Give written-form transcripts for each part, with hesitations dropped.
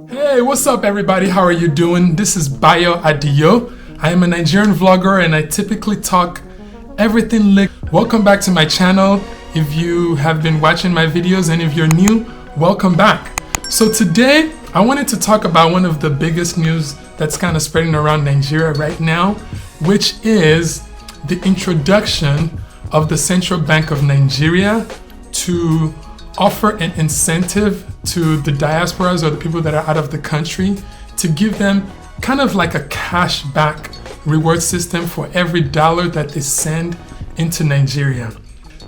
Hey, what's up everybody? How are you doing? This is Bayo Adio. I am a Nigerian vlogger and I typically talk everything lick. Welcome back to my channel. If you have been watching my videos and if you're new, welcome back. So today I wanted to talk about one of the biggest news that's kind of spreading around Nigeria right now, which is the introduction of the Central Bank of Nigeria to offer an incentive to the diasporas or the people that are out of the country to give them kind of like a cash back reward system for every dollar that they send into Nigeria.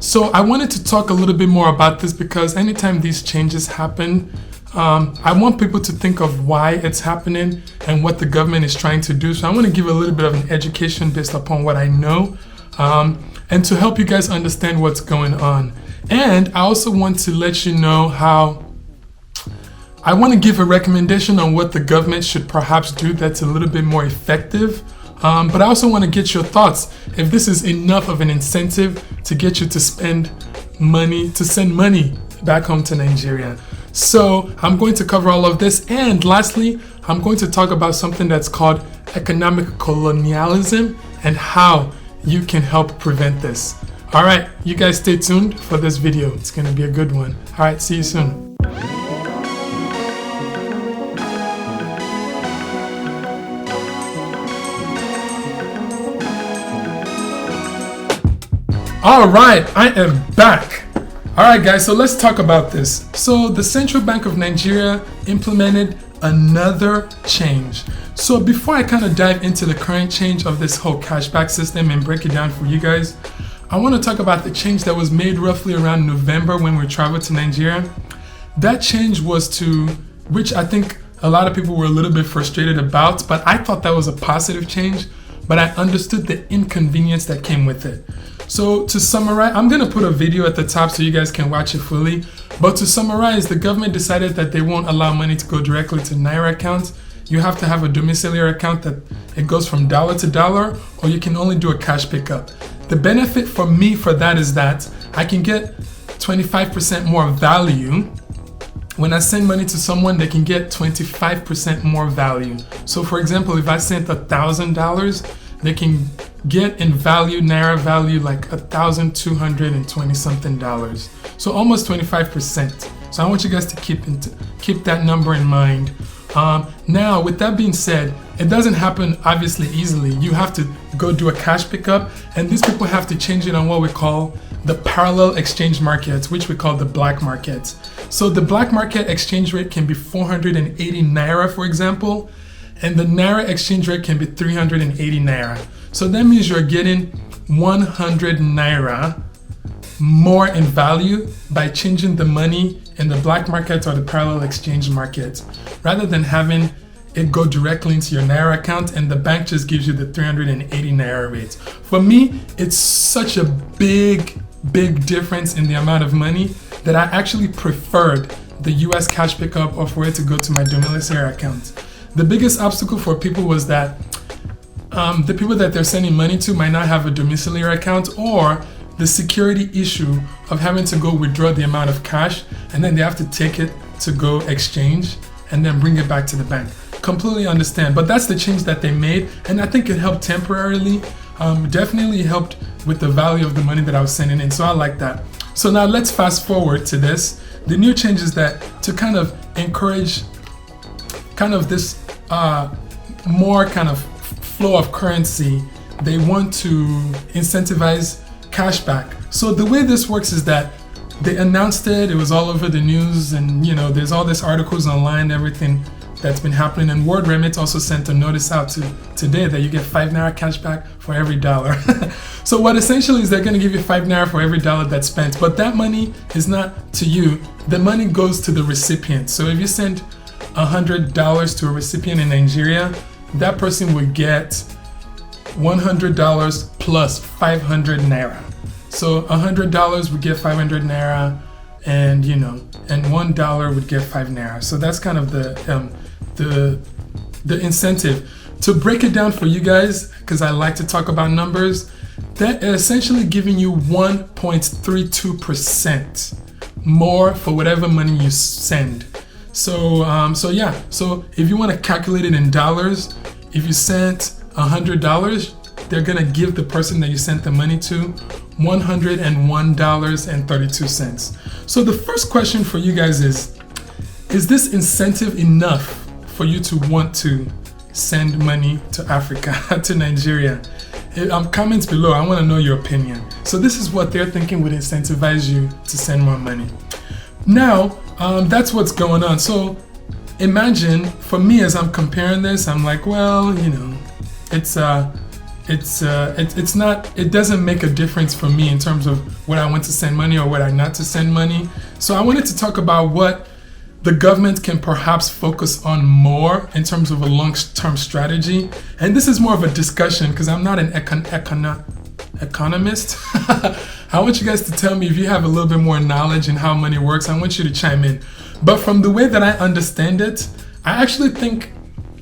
So I wanted to talk a little bit more about this because anytime these changes happen, I want people to think of why it's happening and what the government is trying to do. So I want to give a little bit of an education based upon what I know and to help you guys understand what's going on. And I also want to let you know how I want to give a recommendation on what the government should perhaps do that's a little bit more effective. But I also want to get your thoughts if this is enough of an incentive to get you to spend money, to send money back home to Nigeria. So I'm going to cover all of this. And lastly, I'm going to talk about something that's called economic colonialism and how you can help prevent this. All right, you guys stay tuned for this video. It's going to be a good one. All right, see you soon. All right, I am back. All right, guys, so let's talk about this. So the Central Bank of Nigeria implemented another change. So before I kind of dive into the current change of this whole cashback system and break it down for you guys, I want to talk about the change that was made roughly around November when we traveled to Nigeria. That change was to, which I think a lot of people were a little bit frustrated about, but I thought that was a positive change, but I understood the inconvenience that came with it. So to summarize, I'm going to put a video at the top so you guys can watch it fully. But to summarize, the government decided that they won't allow money to go directly to Naira accounts. You have to have a domiciliary account that it goes from dollar to dollar, or you can only do a cash pickup. The benefit for me for that is that I can get 25% more value. When I send money to someone, they can get 25% more value. So for example, if I sent $1,000, they can get in value, Naira value, like $1,220 something dollars. So almost 25%. So I want you guys to keep that number in mind. Now, with that being said, it doesn't happen obviously easily. You have to go do a cash pickup, and these people have to change it on what we call the parallel exchange markets, which we call the black markets. So the black market exchange rate can be 480 Naira, for example, and the Naira exchange rate can be 380 Naira. So that means you're getting 100 Naira more in value by changing the money in the black market or the parallel exchange market, rather than having it go directly into your Naira account and the bank just gives you the 380 Naira rate. For me, it's such a big difference in the amount of money that I actually preferred the US cash pickup or for it to go to my domiciliary account. The biggest obstacle for people was that the people that they're sending money to might not have a domiciliary account, or the security issue of having to go withdraw the amount of cash and then they have to take it to go exchange and then bring it back to the bank. Completely understand, but that's the change that they made, and I think it helped temporarily. Definitely helped with the value of the money that I was sending in, so I like that. So now let's fast forward to this. The new change is that to kind of encourage kind of this more kind of flow of currency, they want to incentivize cashback. So the way this works is that they announced it, it was all over the news, and you know, there's all these articles online, everything that's been happening, and World Remit also sent a notice out today that you get 5 Naira cashback for every dollar. So what essentially is they're going to give you 5 Naira for every dollar that's spent, but that money is not to you, the money goes to the recipient. So if you send $100 to a recipient in Nigeria, that person would get $100 plus 500 Naira. So $100 would get 500 Naira, and you know, and $1 would get 5 Naira. So that's kind of the incentive. To break it down for you guys, because I like to talk about numbers, that is essentially giving you 1.32% more for whatever money you send. So yeah. So if you want to calculate it in dollars, if you sent $100, they're gonna give the person that you sent the money to $101.32. So the first question for you guys is this incentive enough for you to want to send money to Africa, to Nigeria? Comments below, I want to know your opinion. So this is what they're thinking would incentivize you to send more money. Now, that's what's going on. So imagine, for me, as I'm comparing this, I'm like, well, you know, it doesn't make a difference for me in terms of what I want to send money or what I not to send money. So I wanted to talk about what the government can perhaps focus on more in terms of a long-term strategy. And this is more of a discussion because I'm not an economist. I want you guys to tell me if you have a little bit more knowledge in how money works. I want you to chime in. But from the way that I understand it, I actually think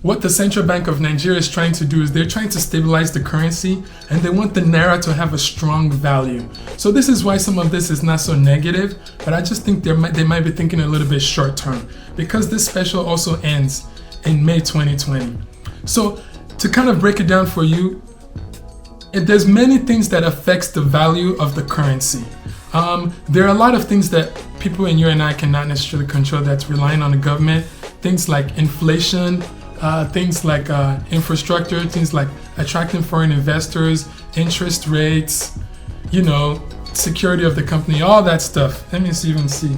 what the Central Bank of Nigeria is trying to do is they're trying to stabilize the currency, and they want the Naira to have a strong value. So this is why some of this is not so negative, but I just think they might be thinking a little bit short term, because this special also ends in May 2020. So to kind of break it down for you, there's many things that affects the value of the currency. There are a lot of things that people in you and I cannot necessarily control that's relying on the government. Things like inflation, things like infrastructure, things like attracting foreign investors, interest rates, you know, security of the company, all that stuff. Let me see if you can see.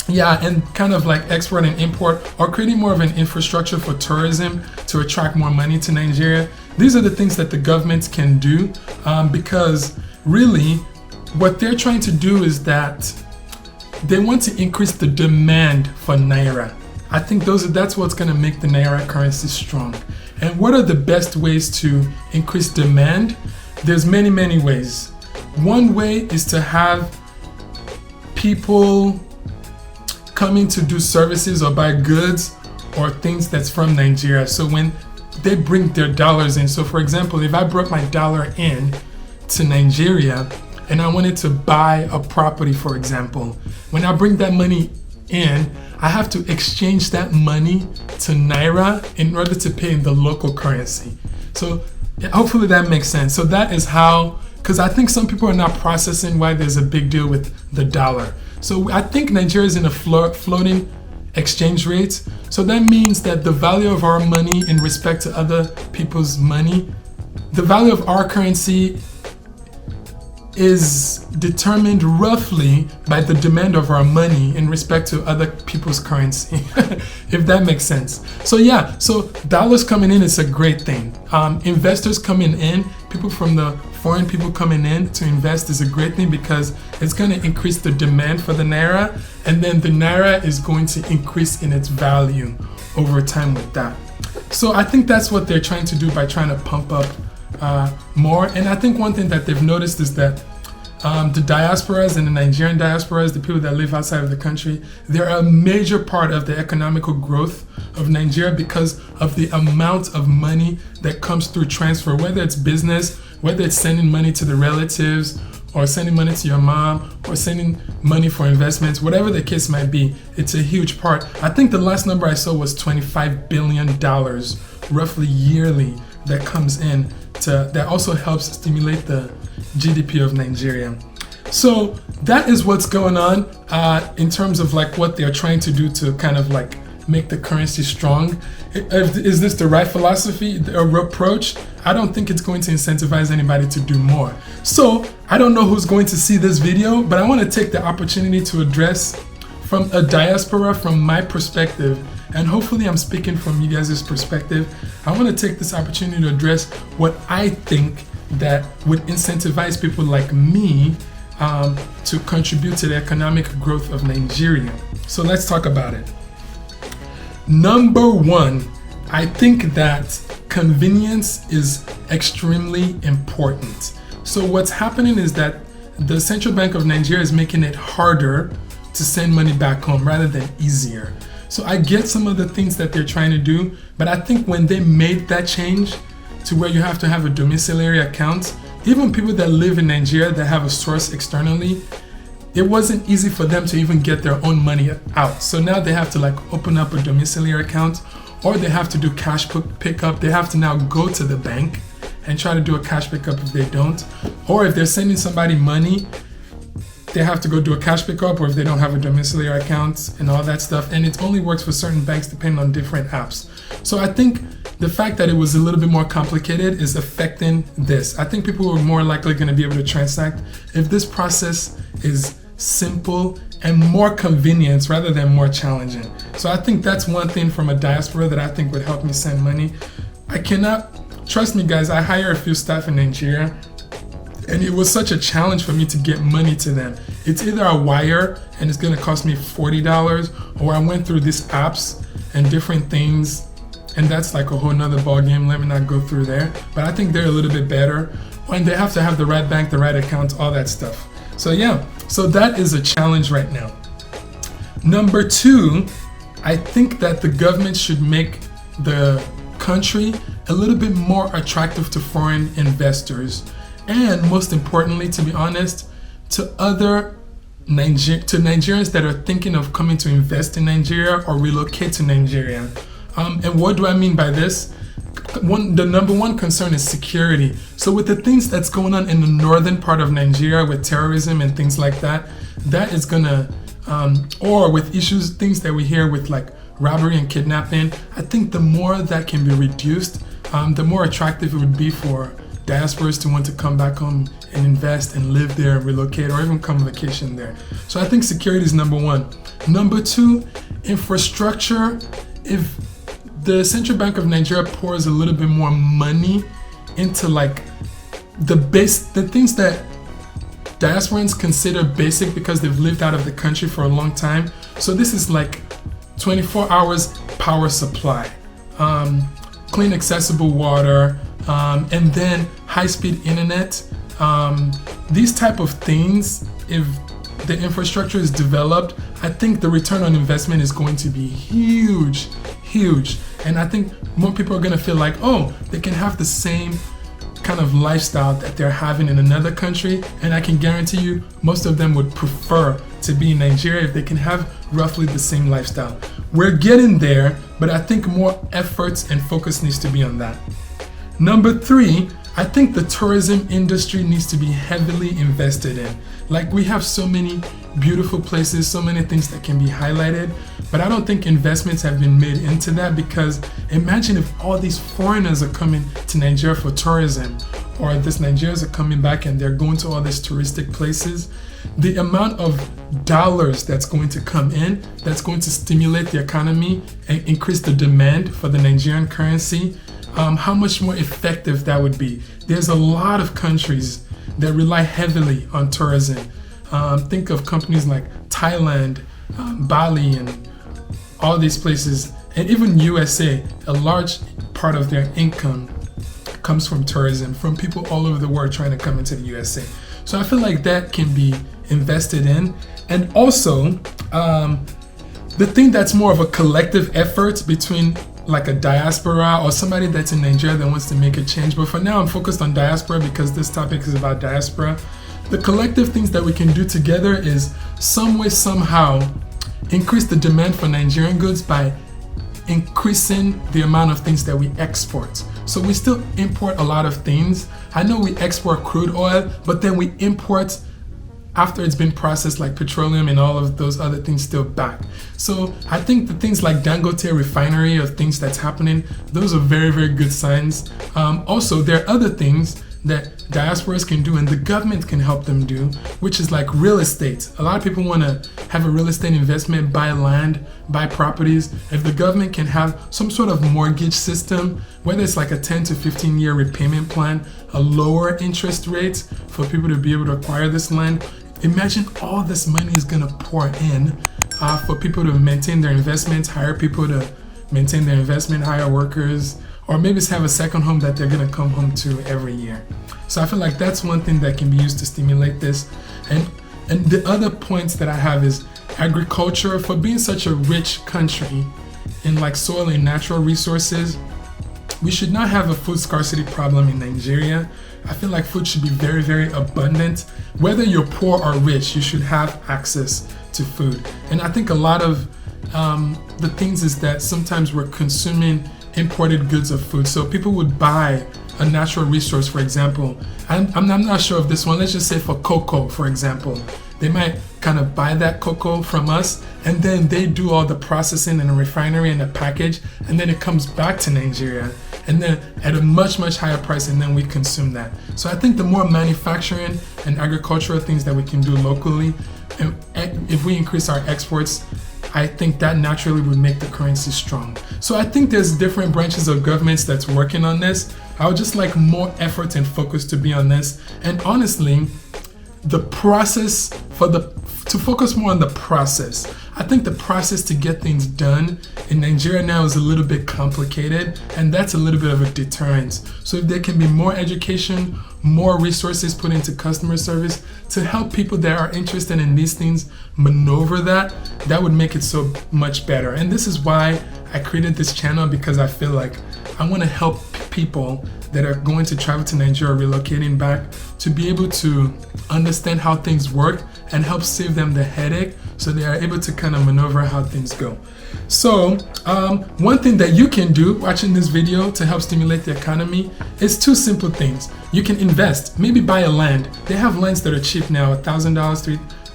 Yeah, and kind of like export and import, or creating more of an infrastructure for tourism to attract more money to Nigeria. These are the things that the government can do, because really what they're trying to do is that they want to increase the demand for Naira. I think that's what's going to make the Naira currency strong. And what are the best ways to increase demand? There's many, many ways. One way is to have people coming to do services or buy goods or things that's from Nigeria. So when they bring their dollars in, so for example, if I brought my dollar in to Nigeria and I wanted to buy a property, for example, when I bring that money in, I have to exchange that money to Naira in order to pay in the local currency. So hopefully that makes sense. So that is how, because I think some people are not processing why there's a big deal with the dollar. So I think Nigeria is in a floating exchange rate. So that means that the value of our money in respect to other people's money, the value of our currency is determined roughly by the demand of our money in respect to other people's currency, if that makes sense. So yeah, so dollars coming in is a great thing. Investors coming in, people from the foreign people coming in to invest is a great thing because it's going to increase the demand for the Naira, and then the Naira is going to increase in its value over time with that. So I think that's what they're trying to do by trying to pump up more. And I think one thing that they've noticed is that the diasporas and the Nigerian diasporas, the people that live outside of the country, they're a major part of the economical growth of Nigeria because of the amount of money that comes through transfer, whether it's business, whether it's sending money to the relatives, or sending money to your mom, or sending money for investments, whatever the case might be. It's a huge part. I think the last number I saw was $25 billion roughly yearly that comes in that also helps stimulate the GDP of Nigeria. So that is what's going on in terms of like what they're trying to do to kind of like make the currency strong. Is this the right philosophy or approach? I don't think it's going to incentivize anybody to do more. So I don't know who's going to see this video, but I want to take the opportunity to address from a diaspora, from my perspective, and hopefully I'm speaking from you guys' perspective. I want to take this opportunity to address what I think that would incentivize people like me to contribute to the economic growth of Nigeria. So let's talk about it. Number one, I think that convenience is extremely important. So what's happening is that the Central Bank of Nigeria is making it harder to send money back home rather than easier. So I get some of the things that they're trying to do, but I think when they made that change to where you have to have a domiciliary account, even people that live in Nigeria that have a source externally, it wasn't easy for them to even get their own money out. So now they have to like open up a domiciliary account, or they have to do cash pickup. They have to now go to the bank and try to do a cash pickup if they don't. Or if they're sending somebody money, they have to go do a cash pickup, or if they don't have a domiciliary account and all that stuff. And it only works for certain banks depending on different apps. So I think the fact that it was a little bit more complicated is affecting this. I think people are more likely going to be able to transact if this process is simple and more convenient rather than more challenging. So I think that's one thing from a diaspora that I think would help me send money. I cannot, trust me guys, I hire a few staff in Nigeria, and it was such a challenge for me to get money to them. It's either a wire and it's gonna cost me $40, or I went through these apps and different things, and that's like a whole nother ball game. Let me not go through there, but I think they're a little bit better. And they have to have the right bank, the right account, all that stuff. So yeah, so that is a challenge right now. Number two, I think that the government should make the country a little bit more attractive to foreign investors. And most importantly, to be honest, to Nigerians that are thinking of coming to invest in Nigeria or relocate to Nigeria. And what do I mean by this? The number one concern is security. So with the things that's going on in the northern part of Nigeria with terrorism and things like that, that is gonna, or with things that we hear with like robbery and kidnapping, I think the more that can be reduced, the more attractive it would be for diasporas to want to come back home and invest and live there and relocate, or even come vacation there. So I think security is number one. Number two, infrastructure. If the Central Bank of Nigeria pours a little bit more money into like the things that diasporans consider basic because they've lived out of the country for a long time. So this is like 24 hours power supply, clean accessible water, and then high-speed internet. These type of things, if the infrastructure is developed, I think the return on investment is going to be huge. And I think more people are going to feel like, oh, they can have the same kind of lifestyle that they're having in another country. And I can guarantee you, most of them would prefer to be in Nigeria if they can have roughly the same lifestyle. We're getting there, but I think more efforts and focus needs to be on that. Number three, I think the tourism industry needs to be heavily invested in. Like, we have so many beautiful places, so many things that can be highlighted, but I don't think investments have been made into that, because imagine if all these foreigners are coming to Nigeria for tourism, or these Nigerians are coming back and they're going to all these touristic places. The amount of dollars that's going to come in, that's going to stimulate the economy and increase the demand for the Nigerian currency, how much more effective that would be. There's a lot of countries that rely heavily on tourism. Think of companies like Thailand, Bali, and all these places, and even USA. A large part of their income comes from tourism, from people all over the world trying to come into the USA. So I feel like that can be invested in. And also, the thing that's more of a collective effort between like a diaspora or somebody that's in Nigeria that wants to make a change. But for now, I'm focused on diaspora because this topic is about diaspora. The collective things that we can do together is some way, somehow, increase the demand for Nigerian goods by increasing the amount of things that we export. So we still import a lot of things. I know we export crude oil, but then we import after it's been processed, like petroleum and all of those other things still back. So I think the things like Dangote refinery or things that's happening, those are very, very good signs. Also, there are other things that diasporas can do and the government can help them do, which is like real estate. A lot of people want to have a real estate investment, buy land, buy properties. If the government can have some sort of mortgage system, whether it's like a 10 to 15 year repayment plan, a lower interest rate for people to be able to acquire this land, imagine all this money is going to pour in for people to maintain their investments, hire people to maintain their investment, hire workers, or maybe have a second home that they're going to come home to every year. So I feel like that's one thing that can be used to stimulate this. And the other points that I have is agriculture. For being such a rich country in like soil and natural resources, we should not have a food scarcity problem in Nigeria. I feel like food should be very, very abundant. Whether you're poor or rich, you should have access to food. And I think a lot of the things is that sometimes we're consuming imported goods of food. So people would buy a natural resource, for example. I'm not sure of this one. Let's just say for cocoa, for example. They might kind of buy that cocoa from us, and then they do all the processing in a refinery and a package, and then it comes back to Nigeria, and then at a much, much higher price, and then we consume that. So I think the more manufacturing and agricultural things that we can do locally, and if we increase our exports, I think that naturally would make the currency strong. So I think there's different branches of governments that's working on this. I would just like more effort and focus to be on this. And honestly, the process to focus more on the process. I think the process to get things done in Nigeria now is a little bit complicated, and that's a little bit of a deterrent. So if there can be more education, more resources put into customer service to help people that are interested in these things maneuver that would make it so much better. And this is why I created this channel, because I feel like I want to help people that are going to travel to Nigeria, relocating back, to be able to understand how things work and help save them the headache so they are able to kind of maneuver how things go. So one thing that you can do watching this video to help stimulate the economy is two simple things. You can invest, maybe buy a land. They have lands that are cheap now, $1,000,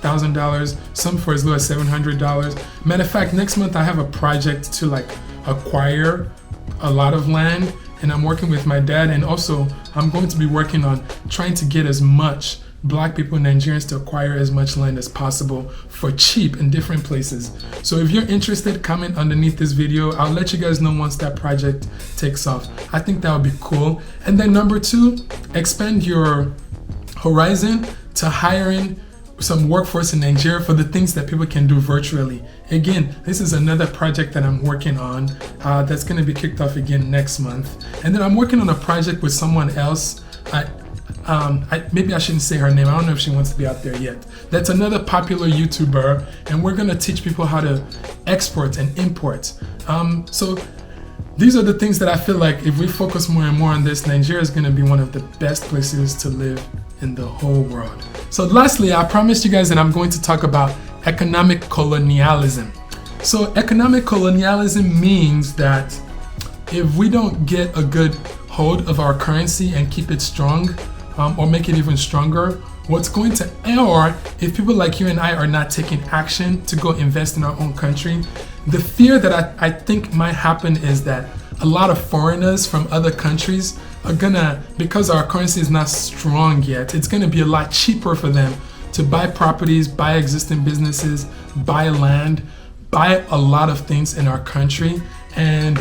$3,000, some for as low as $700. Matter of fact, next month I have a project to like acquire a lot of land, and I'm working with my dad, and also I'm going to be working on trying to get as much Black people and Nigerians to acquire as much land as possible for cheap in different places. So if you're interested, comment underneath this video. I'll let you guys know once that project takes off. I think that would be cool. And then number two, expand your horizon to hiring some workforce in Nigeria for the things that people can do virtually. Again, this is another project that I'm working on that's going to be kicked off again next month. And then I'm working on a project with someone else. Maybe I shouldn't say her name. I don't know if she wants to be out there yet. That's another popular YouTuber, and we're going to teach people how to export and import. So these are the things that I feel like if we focus more and more on this, Nigeria is going to be one of the best places to live in the whole world. So lastly, I promised you guys that I'm going to talk about economic colonialism. So economic colonialism means that if we don't get a good hold of our currency and keep it strong, or make it even stronger, what's going to, or if people like you and I are not taking action to go invest in our own country, the fear that I think might happen is that a lot of foreigners from other countries are gonna, because our currency is not strong yet, it's gonna be a lot cheaper for them to buy properties, buy existing businesses, buy land, buy a lot of things in our country, and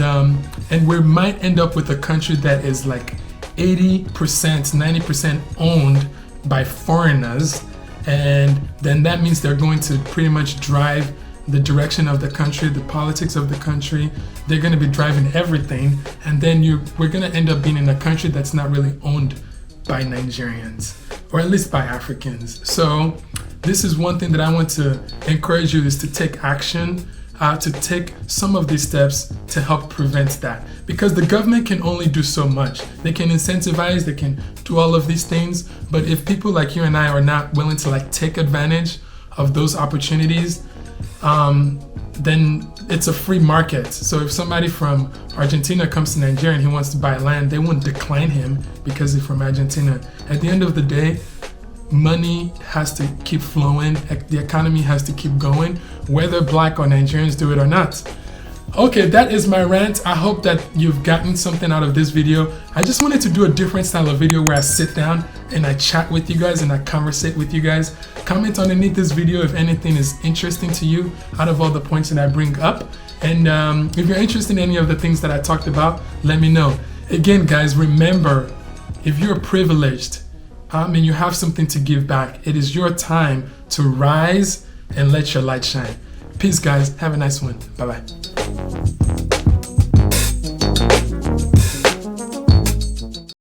we might end up with a country that is like 80%, 90% owned by foreigners, and then that means they're going to pretty much drive the direction of the country, the politics of the country. They're going to be driving everything, and then we're going to end up being in a country that's not really owned by Nigerians, or at least by Africans. So this is one thing that I want to encourage you, is to take action, to take some of these steps to help prevent that, because the government can only do so much. They can incentivize, they can do all of these things, but if people like you and I are not willing to like take advantage of those opportunities, then it's a free market. So if somebody from Argentina comes to Nigeria and he wants to buy land, they won't decline him because he's from Argentina. At the end of the day, money has to keep flowing, the economy has to keep going, whether Black or Nigerians do it or not. Okay, that is my rant. I hope that you've gotten something out of this video. I just wanted to do a different style of video where I sit down and I chat with you guys and I conversate with you guys. Comment underneath this video if anything is interesting to you out of all the points that I bring up. And if you're interested in any of the things that I talked about, let me know. Again, guys, remember, if you're privileged, and you have something to give back, it is your time to rise and let your light shine. Peace, guys. Have a nice one. Bye-bye.